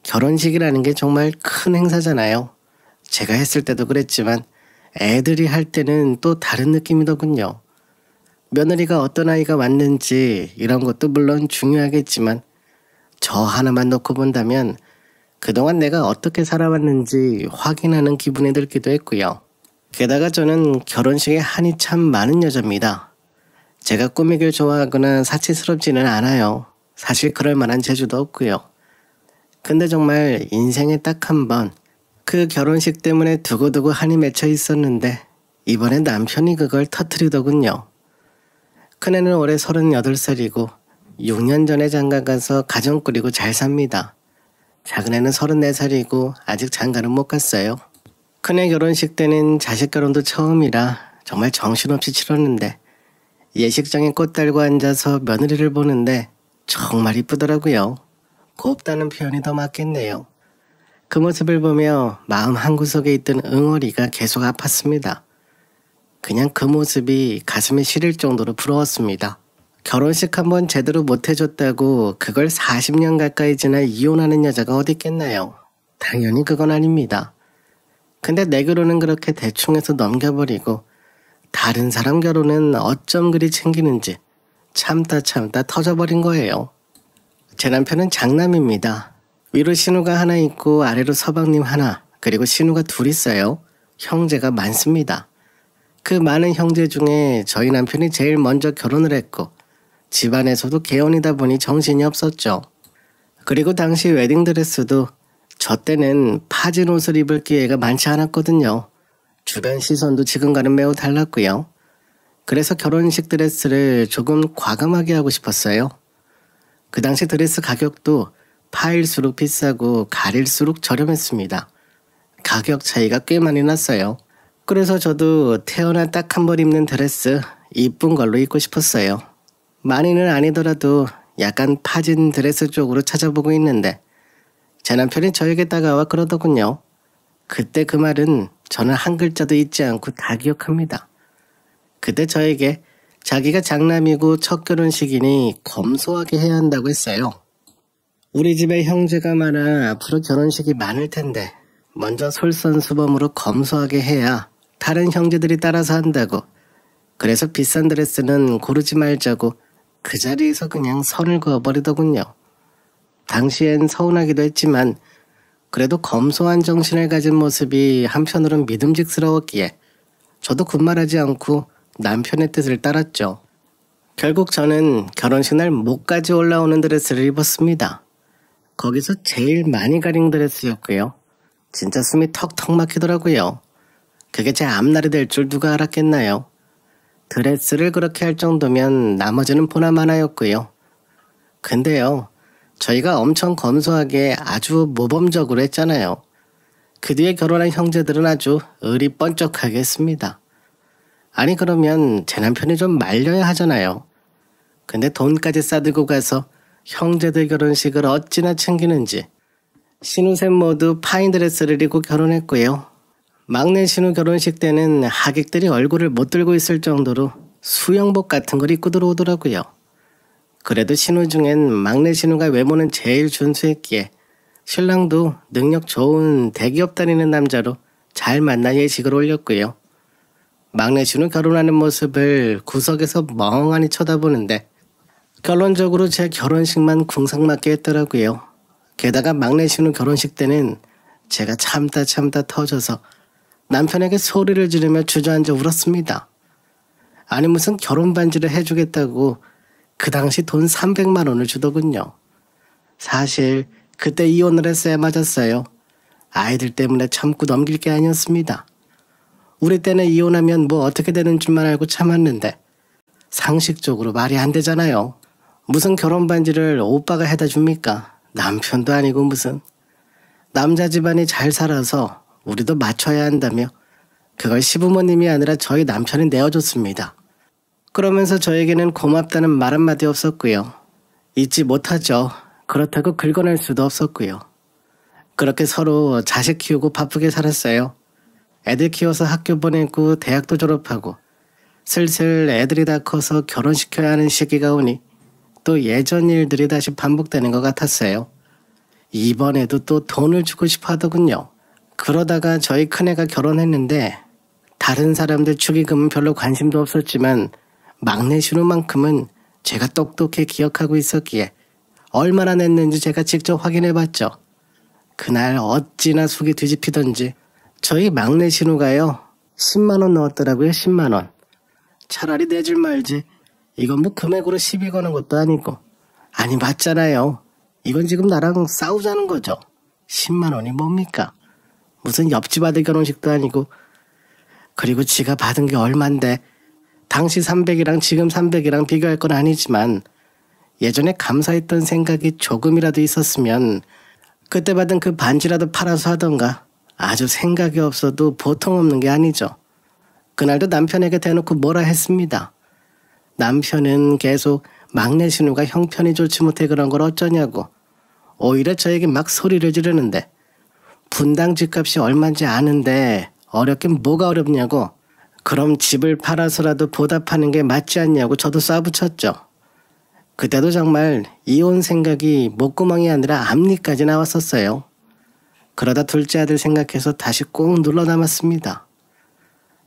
결혼식이라는 게 정말 큰 행사잖아요. 제가 했을 때도 그랬지만 애들이 할 때는 또 다른 느낌이더군요. 며느리가 어떤 아이가 왔는지 이런 것도 물론 중요하겠지만 저 하나만 놓고 본다면 그동안 내가 어떻게 살아왔는지 확인하는 기분이 들기도 했고요. 게다가 저는 결혼식에 한이 참 많은 여자입니다. 제가 꾸미길 좋아하거나 사치스럽지는 않아요. 사실 그럴 만한 재주도 없고요. 근데 정말 인생에 딱 한 번 그 결혼식 때문에 두고두고 한이 맺혀 있었는데 이번에 남편이 그걸 터뜨리더군요. 큰애는 올해 38살이고 6년 전에 장가가서 가정 꾸리고 잘 삽니다. 작은애는 34살이고 아직 장가는 못 갔어요. 큰애 결혼식 때는 자식 결혼도 처음이라 정말 정신없이 치렀는데 예식장에 꽃 달고 앉아서 며느리를 보는데 정말 이쁘더라고요. 곱다는 표현이 더 맞겠네요. 그 모습을 보며 마음 한구석에 있던 응어리가 계속 아팠습니다. 그냥 그 모습이 가슴에 시릴 정도로 부러웠습니다. 결혼식 한번 제대로 못해줬다고 그걸 40년 가까이 지나 이혼하는 여자가 어디 있겠나요? 당연히 그건 아닙니다. 근데 내 결혼은 그렇게 대충 해서 넘겨버리고 다른 사람 결혼은 어쩜 그리 챙기는지 참다 터져버린 거예요. 제 남편은 장남입니다. 위로 신우가 하나 있고 아래로 서방님 하나, 그리고 신우가 둘 있어요. 형제가 많습니다. 그 많은 형제 중에 저희 남편이 제일 먼저 결혼을 했고 집안에서도 개혼이다 보니 정신이 없었죠. 그리고 당시 웨딩드레스도 저 때는 파진 옷을 입을 기회가 많지 않았거든요. 주변 시선도 지금과는 매우 달랐고요. 그래서 결혼식 드레스를 조금 과감하게 하고 싶었어요. 그 당시 드레스 가격도 파일수록 비싸고 가릴수록 저렴했습니다. 가격 차이가 꽤 많이 났어요. 그래서 저도 태어나 딱 한 번 입는 드레스 이쁜 걸로 입고 싶었어요. 많이는 아니더라도 약간 파진 드레스 쪽으로 찾아보고 있는데 제 남편이 저에게 다가와 그러더군요. 그때 그 말은 저는 한 글자도 잊지 않고 다 기억합니다. 그때 저에게 자기가 장남이고 첫 결혼식이니 검소하게 해야 한다고 했어요. 우리 집에 형제가 많아 앞으로 결혼식이 많을 텐데 먼저 솔선수범으로 검소하게 해야 다른 형제들이 따라서 한다고. 그래서 비싼 드레스는 고르지 말자고 그 자리에서 그냥 선을 그어버리더군요. 당시엔 서운하기도 했지만 그래도 검소한 정신을 가진 모습이 한편으론 믿음직스러웠기에 저도 군말하지 않고 남편의 뜻을 따랐죠. 결국 저는 결혼식 날 목까지 올라오는 드레스를 입었습니다. 거기서 제일 많이 가린 드레스였고요. 진짜 숨이 턱턱 막히더라고요. 그게 제 앞날이 될 줄 누가 알았겠나요? 드레스를 그렇게 할 정도면 나머지는 보나마나였고요. 근데요, 저희가 엄청 검소하게 아주 모범적으로 했잖아요. 그 뒤에 결혼한 형제들은 아주 의리 번쩍하게 했습니다. 아니 그러면 제 남편이 좀 말려야 하잖아요. 근데 돈까지 싸들고 가서 형제들 결혼식을 어찌나 챙기는지. 신우셋 모두 파인 드레스를 입고 결혼했고요. 막내 신우 결혼식 때는 하객들이 얼굴을 못 들고 있을 정도로 수영복 같은 걸 입고 들어오더라고요. 그래도 신우 중엔 막내 신우가 외모는 제일 준수했기에 신랑도 능력 좋은 대기업 다니는 남자로 잘 만나 예식을 올렸고요. 막내 신우 결혼하는 모습을 구석에서 멍하니 쳐다보는데 결론적으로 제 결혼식만 궁상맞게 했더라고요. 게다가 막내 신우 결혼식 때는 제가 참다 터져서 남편에게 소리를 지르며 주저앉아 울었습니다. 아니 무슨 결혼 반지를 해주겠다고 그 당시 돈 300만 원을 주더군요. 사실 그때 이혼을 했어야 맞았어요. 아이들 때문에 참고 넘길 게 아니었습니다. 우리 때는 이혼하면 뭐 어떻게 되는 줄만 알고 참았는데 상식적으로 말이 안 되잖아요. 무슨 결혼 반지를 오빠가 해다 줍니까? 남편도 아니고 무슨. 남자 집안이 잘 살아서 우리도 맞춰야 한다며 그걸 시부모님이 아니라 저희 남편이 내어줬습니다. 그러면서 저에게는 고맙다는 말 한마디 없었고요. 잊지 못하죠. 그렇다고 긁어낼 수도 없었고요. 그렇게 서로 자식 키우고 바쁘게 살았어요. 애들 키워서 학교 보내고 대학도 졸업하고 슬슬 애들이 다 커서 결혼시켜야 하는 시기가 오니 또 예전 일들이 다시 반복되는 것 같았어요. 이번에도 또 돈을 주고 싶어 하더군요. 그러다가 저희 큰애가 결혼했는데 다른 사람들 축의금은 별로 관심도 없었지만 막내 신우만큼은 제가 똑똑히 기억하고 있었기에 얼마나 냈는지 제가 직접 확인해봤죠. 그날 어찌나 속이 뒤집히던지 저희 막내 신우가요 10만 원 넣었더라고요. 10만 원. 차라리 내줄 말지. 이건 뭐 금액으로 시비 거는 것도 아니고. 아니 맞잖아요. 이건 지금 나랑 싸우자는 거죠. 10만 원이 뭡니까? 무슨 옆집 아들 결혼식도 아니고. 그리고 지가 받은 게 얼만데 당시 300이랑 지금 300이랑 비교할 건 아니지만 예전에 감사했던 생각이 조금이라도 있었으면 그때 받은 그 반지라도 팔아서 하던가. 아주 생각이 없어도 보통 없는 게 아니죠. 그날도 남편에게 대놓고 뭐라 했습니다. 남편은 계속 막내 신우가 형편이 좋지 못해 그런 걸 어쩌냐고. 오히려 저에게 막 소리를 지르는데 분당 집값이 얼마인지 아는데 어렵긴 뭐가 어렵냐고. 그럼 집을 팔아서라도 보답하는 게 맞지 않냐고 저도 쏴붙였죠. 그때도 정말 이혼 생각이 목구멍이 아니라 앞니까지 나왔었어요. 그러다 둘째 아들 생각해서 다시 꼭 눌러 담았습니다.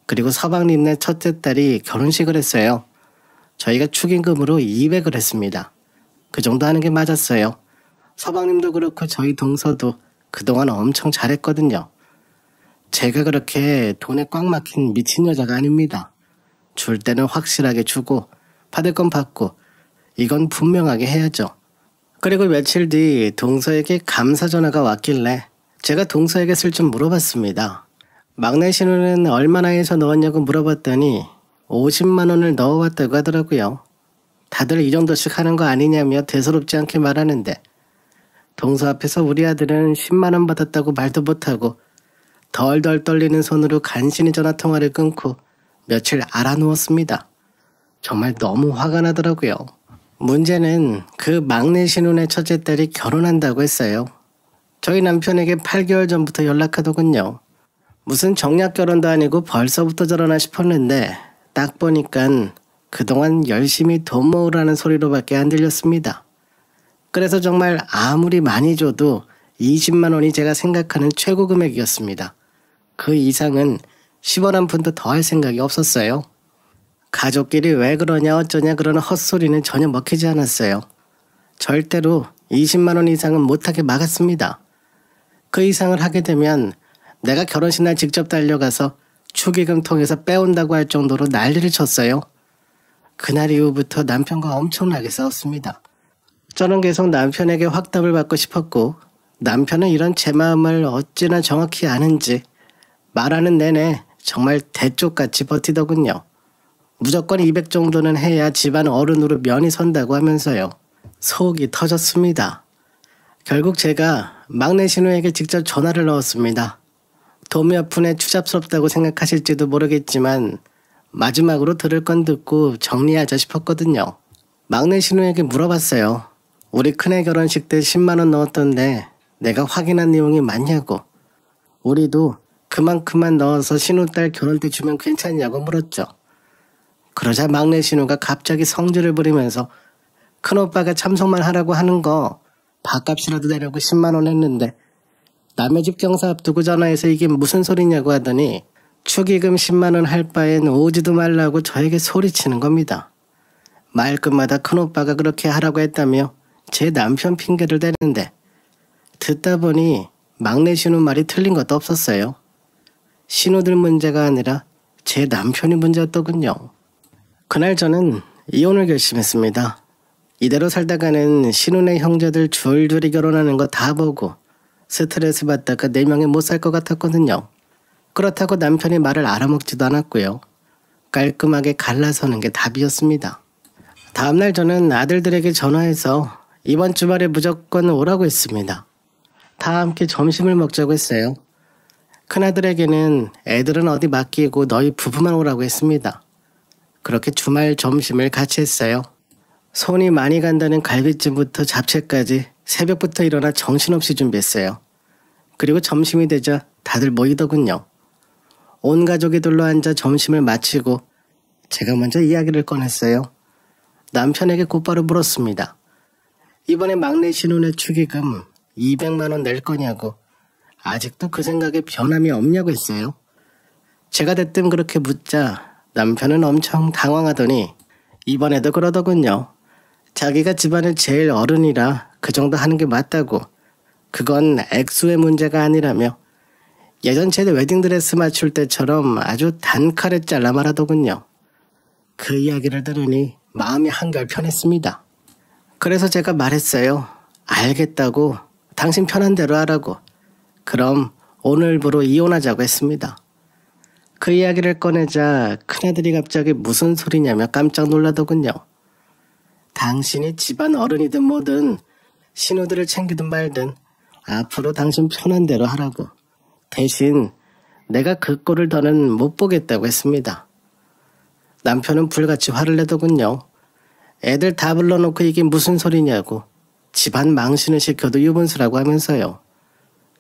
그리고 서방님네 첫째 딸이 결혼식을 했어요. 저희가 축의금으로 200을 했습니다. 그 정도 하는 게 맞았어요. 서방님도 그렇고 저희 동서도 그동안 엄청 잘했거든요. 제가 그렇게 돈에 꽉 막힌 미친 여자가 아닙니다. 줄 때는 확실하게 주고 받을 건 받고 이건 분명하게 해야죠. 그리고 며칠 뒤 동서에게 감사 전화가 왔길래 제가 동서에게 슬쩍 물어봤습니다. 막내 신우는 얼마나 해서 넣었냐고 물어봤더니 50만 원을 넣어왔다고 하더라고요. 다들 이 정도씩 하는 거 아니냐며 대수롭지 않게 말하는데 동서 앞에서 우리 아들은 10만 원 받았다고 말도 못하고 덜덜 떨리는 손으로 간신히 전화통화를 끊고 며칠 알아누웠습니다. 정말 너무 화가 나더라고요. 문제는 그 막내 신우네 첫째 딸이 결혼한다고 했어요. 저희 남편에게 8개월 전부터 연락하더군요. 무슨 정략 결혼도 아니고 벌써부터 저러나 싶었는데 딱 보니깐 그동안 열심히 돈 모으라는 소리로밖에 안 들렸습니다. 그래서 정말 아무리 많이 줘도 20만 원이 제가 생각하는 최고 금액이었습니다. 그 이상은 10원 한 푼도 더 할 생각이 없었어요. 가족끼리 왜 그러냐 어쩌냐 그러는 헛소리는 전혀 먹히지 않았어요. 절대로 20만 원 이상은 못하게 막았습니다. 그 이상을 하게 되면 내가 결혼식 날 직접 달려가서 축의금 통해서 빼온다고 할 정도로 난리를 쳤어요. 그날 이후부터 남편과 엄청나게 싸웠습니다. 저는 계속 남편에게 확답을 받고 싶었고 남편은 이런 제 마음을 어찌나 정확히 아는지 말하는 내내 정말 대쪽같이 버티더군요. 무조건 200 정도는 해야 집안 어른으로 면이 선다고 하면서요. 속이 터졌습니다. 결국 제가 막내 신우에게 직접 전화를 넣었습니다. 돈 몇 푼에 추잡스럽다고 생각하실지도 모르겠지만 마지막으로 들을 건 듣고 정리하자 싶었거든요. 막내 신우에게 물어봤어요. 우리 큰애 결혼식 때 10만 원 넣었던데 내가 확인한 내용이 맞냐고. 우리도 그만큼만 넣어서 신우딸 결혼 때 주면 괜찮냐고 물었죠. 그러자 막내 신우가 갑자기 성질을 부리면서 큰오빠가 참석만 하라고 하는 거 밥값이라도 내려고 10만 원 했는데 남의 집 경사 앞두고 전화해서 이게 무슨 소리냐고 하더니 축의금 10만 원 할 바엔 오지도 말라고 저에게 소리치는 겁니다. 말끝마다 큰오빠가 그렇게 하라고 했다며 제 남편 핑계를 대는데 듣다 보니 막내 신우 말이 틀린 것도 없었어요. 신우들 문제가 아니라 제 남편이 문제였더군요. 그날 저는 이혼을 결심했습니다. 이대로 살다가는 신우네 형제들 줄줄이 결혼하는 거 다 보고 스트레스 받다가 4명에 못 살 것 같았거든요. 그렇다고 남편이 말을 알아먹지도 않았고요. 깔끔하게 갈라서는 게 답이었습니다. 다음날 저는 아들들에게 전화해서 이번 주말에 무조건 오라고 했습니다. 다 함께 점심을 먹자고 했어요. 큰아들에게는 애들은 어디 맡기고 너희 부부만 오라고 했습니다. 그렇게 주말 점심을 같이 했어요. 손이 많이 간다는 갈비찜부터 잡채까지 새벽부터 일어나 정신없이 준비했어요. 그리고 점심이 되자 다들 모이더군요. 온 가족이 둘러앉아 점심을 마치고 제가 먼저 이야기를 꺼냈어요. 남편에게 곧바로 물었습니다. 이번에 막내 신혼의 축의금 200만 원 낼 거냐고 아직도 그 생각에 변함이 없냐고 했어요. 제가 대뜸 그렇게 묻자 남편은 엄청 당황하더니 이번에도 그러더군요. 자기가 집안의 제일 어른이라 그 정도 하는 게 맞다고. 그건 액수의 문제가 아니라며 예전 제 웨딩드레스 맞출 때처럼 아주 단칼에 잘라 말하더군요. 그 이야기를 들으니 마음이 한결 편했습니다. 그래서 제가 말했어요. 알겠다고. 당신 편한 대로 하라고. 그럼 오늘부로 이혼하자고 했습니다. 그 이야기를 꺼내자 큰아들이 갑자기 무슨 소리냐며 깜짝 놀라더군요. 당신이 집안 어른이든 뭐든 신우들을 챙기든 말든 앞으로 당신 편한 대로 하라고. 대신 내가 그 꼴을 더는 못 보겠다고 했습니다. 남편은 불같이 화를 내더군요. 애들 다 불러놓고 이게 무슨 소리냐고. 집안 망신을 시켜도 유분수라고 하면서요.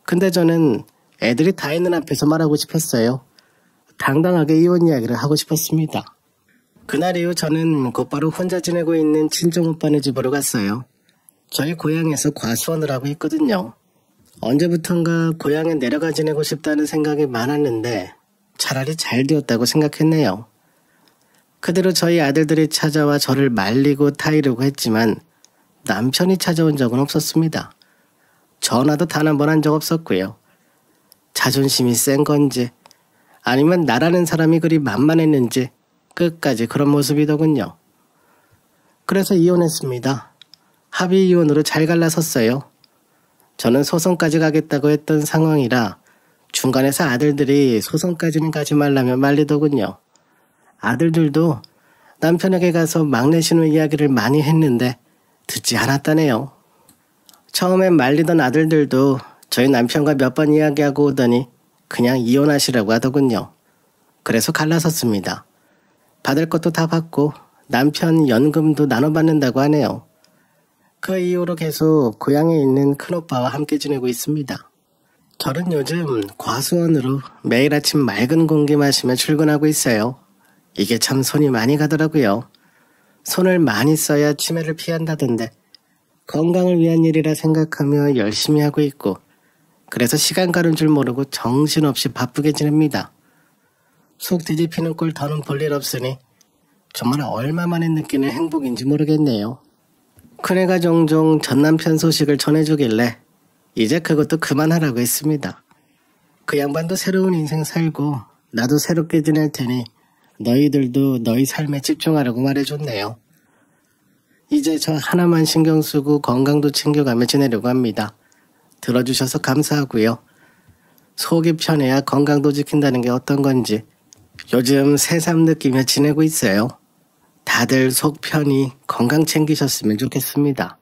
근데 저는 애들이 다 있는 앞에서 말하고 싶었어요. 당당하게 이혼 이야기를 하고 싶었습니다. 그날 이후 저는 곧바로 혼자 지내고 있는 친정오빠네 집으로 갔어요. 저희 고향에서 과수원을 하고 있거든요. 언제부턴가 고향에 내려가 지내고 싶다는 생각이 많았는데 차라리 잘 되었다고 생각했네요. 그대로 저희 아들들이 찾아와 저를 말리고 타이르고 했지만 남편이 찾아온 적은 없었습니다. 전화도 단 한 번 한 적 없었고요. 자존심이 센 건지 아니면 나라는 사람이 그리 만만했는지 끝까지 그런 모습이더군요. 그래서 이혼했습니다. 합의 이혼으로 잘 갈라섰어요. 저는 소송까지 가겠다고 했던 상황이라 중간에서 아들들이 소송까지는 가지 말라며 말리더군요. 아들들도 남편에게 가서 막내 신우 이야기를 많이 했는데 듣지 않았다네요. 처음엔 말리던 아들들도 저희 남편과 몇 번 이야기하고 오더니 그냥 이혼하시라고 하더군요. 그래서 갈라섰습니다. 받을 것도 다 받고 남편 연금도 나눠받는다고 하네요. 그 이후로 계속 고향에 있는 큰오빠와 함께 지내고 있습니다. 저는 요즘 과수원으로 매일 아침 맑은 공기 마시며 출근하고 있어요. 이게 참 손이 많이 가더라고요. 손을 많이 써야 치매를 피한다던데 건강을 위한 일이라 생각하며 열심히 하고 있고 그래서 시간 가는 줄 모르고 정신없이 바쁘게 지냅니다. 속 뒤집히는 꼴 더는 볼 일 없으니 정말 얼마 만에 느끼는 행복인지 모르겠네요. 큰애가 종종 전남편 소식을 전해주길래 이제 그것도 그만하라고 했습니다. 그 양반도 새로운 인생 살고 나도 새롭게 지낼 테니 너희들도 너희 삶에 집중하라고 말해줬네요. 이제 저 하나만 신경 쓰고 건강도 챙겨가며 지내려고 합니다. 들어주셔서 감사하고요. 속이 편해야 건강도 지킨다는 게 어떤 건지 요즘 새삼 느끼며 지내고 있어요. 다들 속 편히 건강 챙기셨으면 좋겠습니다.